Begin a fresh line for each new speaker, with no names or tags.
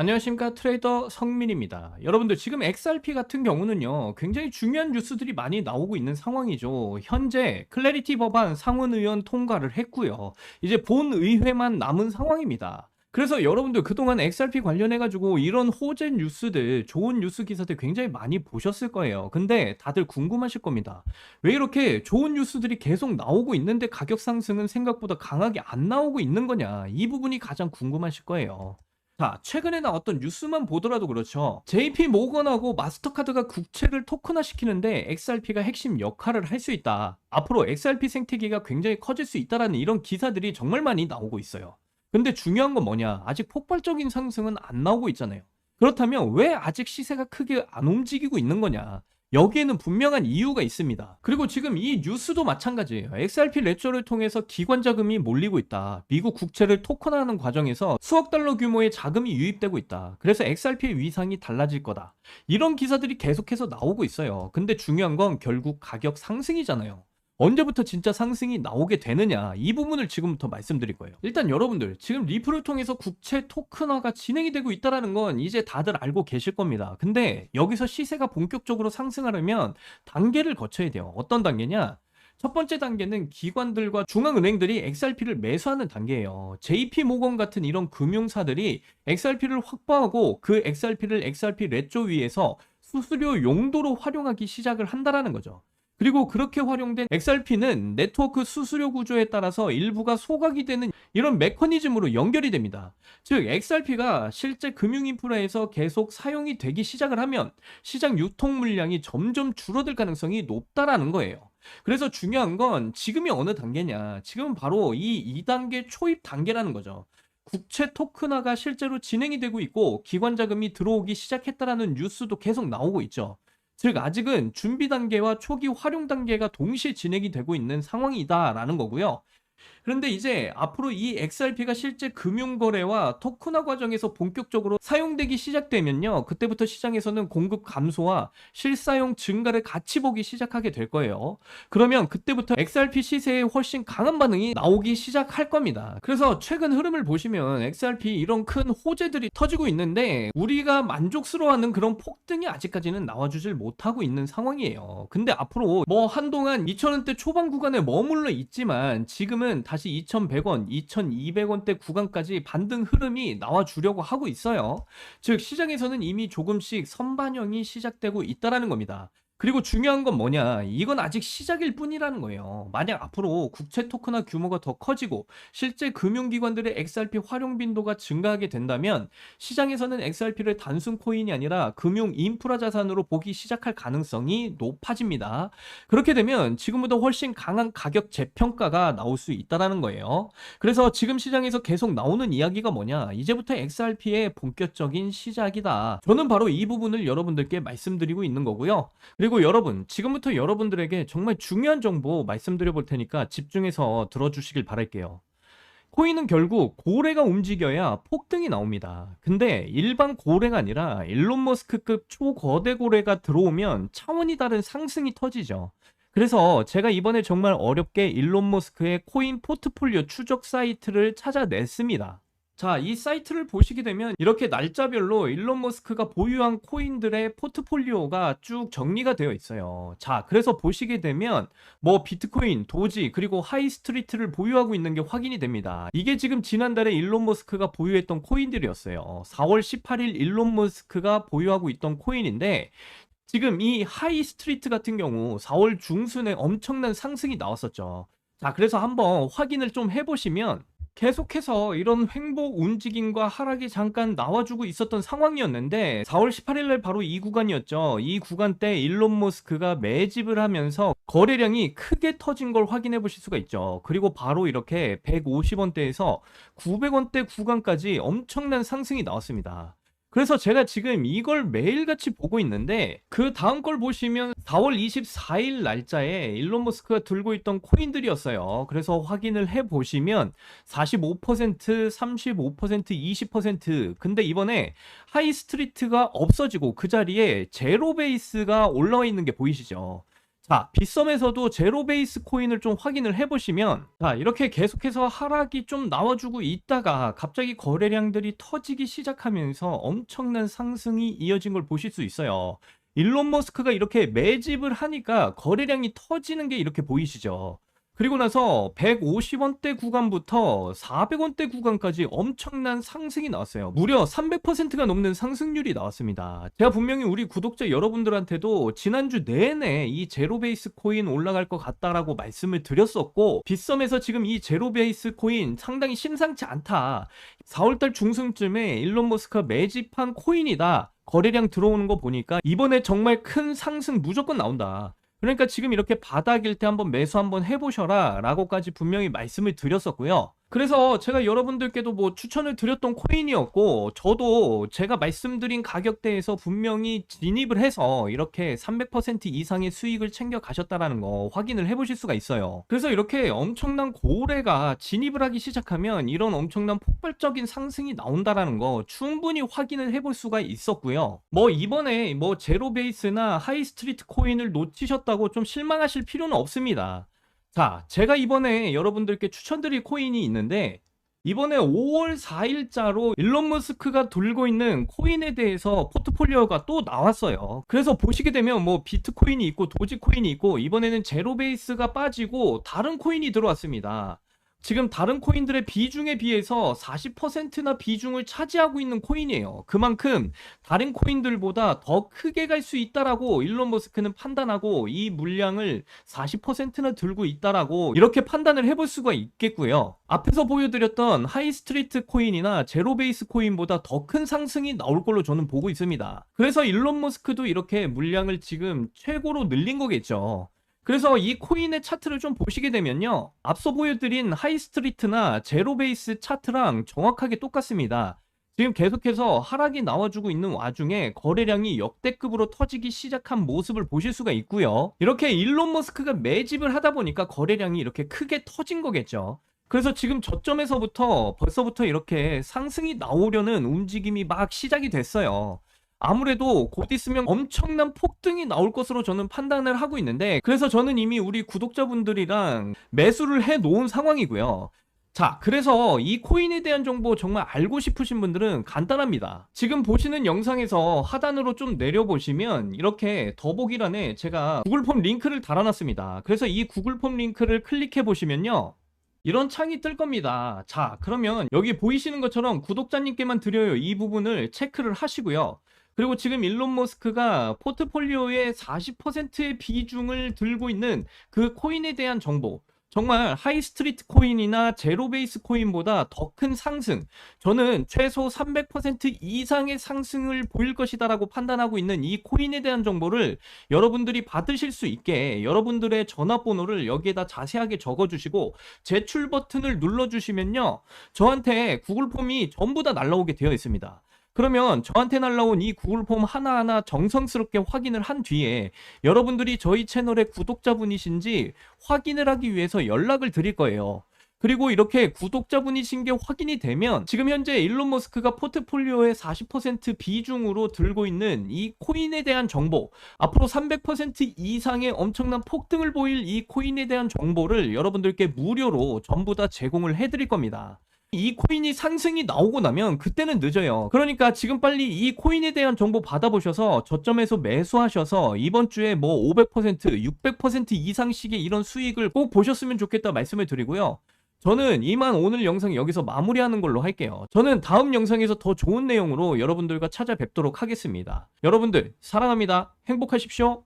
안녕하십니까, 트레이더 성민입니다. 여러분들, 지금 XRP 같은 경우는요 굉장히 중요한 뉴스들이 많이 나오고 있는 상황이죠. 현재 클래리티 법안 상원의원 통과를 했고요, 이제 본의회만 남은 상황입니다. 그래서 여러분들 그동안 XRP 관련해 가지고 이런 호재 뉴스들, 좋은 뉴스 기사들 굉장히 많이 보셨을 거예요. 근데 다들 궁금하실 겁니다. 왜 이렇게 좋은 뉴스들이 계속 나오고 있는데 가격 상승은 생각보다 강하게 안 나오고 있는 거냐, 이 부분이 가장 궁금하실 거예요. 자, 최근에 나왔던 뉴스만 보더라도 그렇죠. JP 모건하고 마스터카드가 국채를 토큰화 시키는데 XRP가 핵심 역할을 할 수 있다. 앞으로 XRP 생태계가 굉장히 커질 수 있다라는 이런 기사들이 정말 많이 나오고 있어요. 근데 중요한 건 뭐냐? 아직 폭발적인 상승은 안 나오고 있잖아요. 그렇다면 왜 아직 시세가 크게 안 움직이고 있는 거냐? 여기에는 분명한 이유가 있습니다. 그리고 지금 이 뉴스도 마찬가지예요. XRP 레저를 통해서 기관 자금이 몰리고 있다. 미국 국채를 토큰화하는 과정에서 수억 달러 규모의 자금이 유입되고 있다. 그래서 XRP의 위상이 달라질 거다. 이런 기사들이 계속해서 나오고 있어요. 근데 중요한 건 결국 가격 상승이잖아요. 언제부터 진짜 상승이 나오게 되느냐, 이 부분을 지금부터 말씀드릴 거예요. 일단 여러분들, 지금 리플을 통해서 국채 토큰화가 진행이 되고 있다는 건 이제 다들 알고 계실 겁니다. 근데 여기서 시세가 본격적으로 상승하려면 단계를 거쳐야 돼요. 어떤 단계냐? 첫 번째 단계는 기관들과 중앙은행들이 XRP를 매수하는 단계예요. JP 모건 같은 이런 금융사들이 XRP를 확보하고 그 XRP를 XRP 레조 위에서 수수료 용도로 활용하기 시작을 한다라는 거죠. 그리고 그렇게 활용된 XRP는 네트워크 수수료 구조에 따라서 일부가 소각이 되는 이런 메커니즘으로 연결이 됩니다. 즉, XRP가 실제 금융 인프라에서 계속 사용이 되기 시작을 하면 시장 유통 물량이 점점 줄어들 가능성이 높다라는 거예요. 그래서 중요한 건 지금이 어느 단계냐? 지금은 바로 이 2단계 초입 단계라는 거죠. 국채 토큰화가 실제로 진행이 되고 있고 기관 자금이 들어오기 시작했다라는 뉴스도 계속 나오고 있죠. 즉, 아직은 준비 단계와 초기 활용 단계가 동시에 진행이 되고 있는 상황이다라는 거고요. 그런데 이제 앞으로 이 XRP가 실제 금융거래와 토큰화 과정에서 본격적으로 사용되기 시작되면요, 그때부터 시장에서는 공급 감소와 실사용 증가를 같이 보기 시작하게 될 거예요. 그러면 그때부터 XRP 시세에 훨씬 강한 반응이 나오기 시작할 겁니다. 그래서 최근 흐름을 보시면 XRP 이런 큰 호재들이 터지고 있는데 우리가 만족스러워하는 그런 폭등이 아직까지는 나와주질 못하고 있는 상황이에요. 근데 앞으로 뭐 한동안 2,000원대 초반 구간에 머물러 있지만 지금은 다시 2,100원, 2,200원대 구간까지 반등 흐름이 나와주려고 하고 있어요. 즉, 시장에서는 이미 조금씩 선반영이 시작되고 있다는 겁니다. 그리고 중요한 건 뭐냐? 이건 아직 시작일 뿐이라는 거예요. 만약 앞으로 국채 토큰화 규모가 더 커지고 실제 금융기관들의 XRP 활용 빈도가 증가하게 된다면 시장에서는 XRP를 단순 코인이 아니라 금융 인프라 자산으로 보기 시작할 가능성이 높아집니다. 그렇게 되면 지금보다 훨씬 강한 가격 재평가가 나올 수 있다는 거예요. 그래서 지금 시장에서 계속 나오는 이야기가 뭐냐? 이제부터 XRP의 본격적인 시작이다. 저는 바로 이 부분을 여러분들께 말씀드리고 있는 거고요. 그리고 여러분, 지금부터 여러분들에게 정말 중요한 정보 말씀드려 볼 테니까 집중해서 들어주시길 바랄게요. 코인은 결국 고래가 움직여야 폭등이 나옵니다. 근데 일반 고래가 아니라 일론 머스크급 초거대 고래가 들어오면 차원이 다른 상승이 터지죠. 그래서 제가 이번에 정말 어렵게 일론 머스크의 코인 포트폴리오 추적 사이트를 찾아냈습니다. 자, 이 사이트를 보시게 되면 이렇게 날짜별로 일론 머스크가 보유한 코인들의 포트폴리오가 쭉 정리가 되어 있어요. 자, 그래서 보시게 되면 뭐 비트코인, 도지, 그리고 하이스트리트를 보유하고 있는 게 확인이 됩니다. 이게 지금 지난달에 일론 머스크가 보유했던 코인들이었어요. 4월 18일 일론 머스크가 보유하고 있던 코인인데 지금 이 하이스트리트 같은 경우 4월 중순에 엄청난 상승이 나왔었죠. 자, 그래서 한번 확인을 좀 해보시면 계속해서 이런 횡보 움직임과 하락이 잠깐 나와주고 있었던 상황이었는데 4월 18일 날 바로 이 구간이었죠. 이 구간 때 일론 머스크가 매집을 하면서 거래량이 크게 터진 걸 확인해 보실 수가 있죠. 그리고 바로 이렇게 150원대에서 900원대 구간까지 엄청난 상승이 나왔습니다. 그래서 제가 지금 이걸 매일같이 보고 있는데 그 다음 걸 보시면 4월 24일 날짜에 일론 머스크가 들고 있던 코인들이었어요. 그래서 확인을 해보시면 45%, 35%, 20%, 근데 이번에 하이스트리트가 없어지고 그 자리에 제로 베이스가 올라와 있는 게 보이시죠? 자, 빗썸에서도 제로 베이스 코인을 좀 확인을 해보시면, 자, 이렇게 계속해서 하락이 좀 나와주고 있다가 갑자기 거래량들이 터지기 시작하면서 엄청난 상승이 이어진 걸 보실 수 있어요. 일론 머스크가 이렇게 매집을 하니까 거래량이 터지는 게 이렇게 보이시죠? 그리고 나서 150원대 구간부터 400원대 구간까지 엄청난 상승이 나왔어요. 무려 300%가 넘는 상승률이 나왔습니다. 제가 분명히 우리 구독자 여러분들한테도 지난주 내내 이 제로베이스 코인 올라갈 것 같다라고 말씀을 드렸었고, 빗썸에서 지금 이 제로베이스 코인 상당히 심상치 않다. 4월달 중순쯤에 일론 머스크가 매집한 코인이다. 거래량 들어오는 거 보니까 이번에 정말 큰 상승 무조건 나온다. 그러니까 지금 이렇게 바닥일 때 한번 매수 한번 해보셔라 라고까지 분명히 말씀을 드렸었고요. 그래서 제가 여러분들께도 뭐 추천을 드렸던 코인이었고, 저도 제가 말씀드린 가격대에서 분명히 진입을 해서 이렇게 300% 이상의 수익을 챙겨 가셨다라는 거 확인을 해보실 수가 있어요. 그래서 이렇게 엄청난 고래가 진입을 하기 시작하면 이런 엄청난 폭발적인 상승이 나온다라는 거 충분히 확인을 해볼 수가 있었고요. 뭐 이번에 뭐 제로베이스나 하이스트리트 코인을 놓치셨다고 좀 실망하실 필요는 없습니다. 자, 제가 이번에 여러분들께 추천드릴 코인이 있는데, 이번에 5월 4일자로 일론 머스크가 들고 있는 코인에 대해서 포트폴리오가 또 나왔어요. 그래서 보시게 되면 뭐 비트코인이 있고 도지코인이 있고, 이번에는 제로베이스가 빠지고 다른 코인이 들어왔습니다. 지금 다른 코인들의 비중에 비해서 40%나 비중을 차지하고 있는 코인이에요. 그만큼 다른 코인들보다 더 크게 갈 수 있다라고 일론 머스크는 판단하고 이 물량을 40%나 들고 있다라고 이렇게 판단을 해볼 수가 있겠고요. 앞에서 보여드렸던 하이스트리트 코인이나 제로베이스 코인보다 더 큰 상승이 나올 걸로 저는 보고 있습니다. 그래서 일론 머스크도 이렇게 물량을 지금 최고로 늘린 거겠죠. 그래서 이 코인의 차트를 좀 보시게 되면요, 앞서 보여드린 하이스트리트나 제로베이스 차트랑 정확하게 똑같습니다. 지금 계속해서 하락이 나와주고 있는 와중에 거래량이 역대급으로 터지기 시작한 모습을 보실 수가 있고요. 이렇게 일론 머스크가 매집을 하다 보니까 거래량이 이렇게 크게 터진 거겠죠. 그래서 지금 저점에서부터 벌써부터 이렇게 상승이 나오려는 움직임이 막 시작이 됐어요. 아무래도 곧 있으면 엄청난 폭등이 나올 것으로 저는 판단을 하고 있는데, 그래서 저는 이미 우리 구독자분들이랑 매수를 해 놓은 상황이고요. 자, 그래서 이 코인에 대한 정보 정말 알고 싶으신 분들은 간단합니다. 지금 보시는 영상에서 하단으로 좀 내려보시면 이렇게 더보기란에 제가 구글 폼 링크를 달아놨습니다. 그래서 이 구글 폼 링크를 클릭해 보시면요, 이런 창이 뜰 겁니다. 자, 그러면 여기 보이시는 것처럼 구독자님께만 드려요. 이 부분을 체크를 하시고요. 그리고 지금 일론 머스크가 포트폴리오의 40%의 비중을 들고 있는 그 코인에 대한 정보, 정말 하이스트리트 코인이나 제로베이스 코인보다 더 큰 상승, 저는 최소 300% 이상의 상승을 보일 것이다라고 판단하고 있는 이 코인에 대한 정보를 여러분들이 받으실 수 있게 여러분들의 전화번호를 여기에다 자세하게 적어주시고 제출 버튼을 눌러주시면요, 저한테 구글 폼이 전부 다 날라오게 되어 있습니다. 그러면 저한테 날라온 이 구글 폼 하나하나 정성스럽게 확인을 한 뒤에 여러분들이 저희 채널의 구독자분이신지 확인을 하기 위해서 연락을 드릴 거예요. 그리고 이렇게 구독자분이신 게 확인이 되면 지금 현재 일론 머스크가 포트폴리오의 40% 비중으로 들고 있는 이 코인에 대한 정보, 앞으로 300% 이상의 엄청난 폭등을 보일 이 코인에 대한 정보를 여러분들께 무료로 전부 다 제공을 해드릴 겁니다. 이 코인이 상승이 나오고 나면 그때는 늦어요. 그러니까 지금 빨리 이 코인에 대한 정보 받아보셔서 저점에서 매수하셔서 이번 주에 뭐 500%, 600% 이상씩의 이런 수익을 꼭 보셨으면 좋겠다 말씀을 드리고요. 저는 이만 오늘 영상 여기서 마무리하는 걸로 할게요. 저는 다음 영상에서 더 좋은 내용으로 여러분들과 찾아뵙도록 하겠습니다. 여러분들 사랑합니다. 행복하십시오.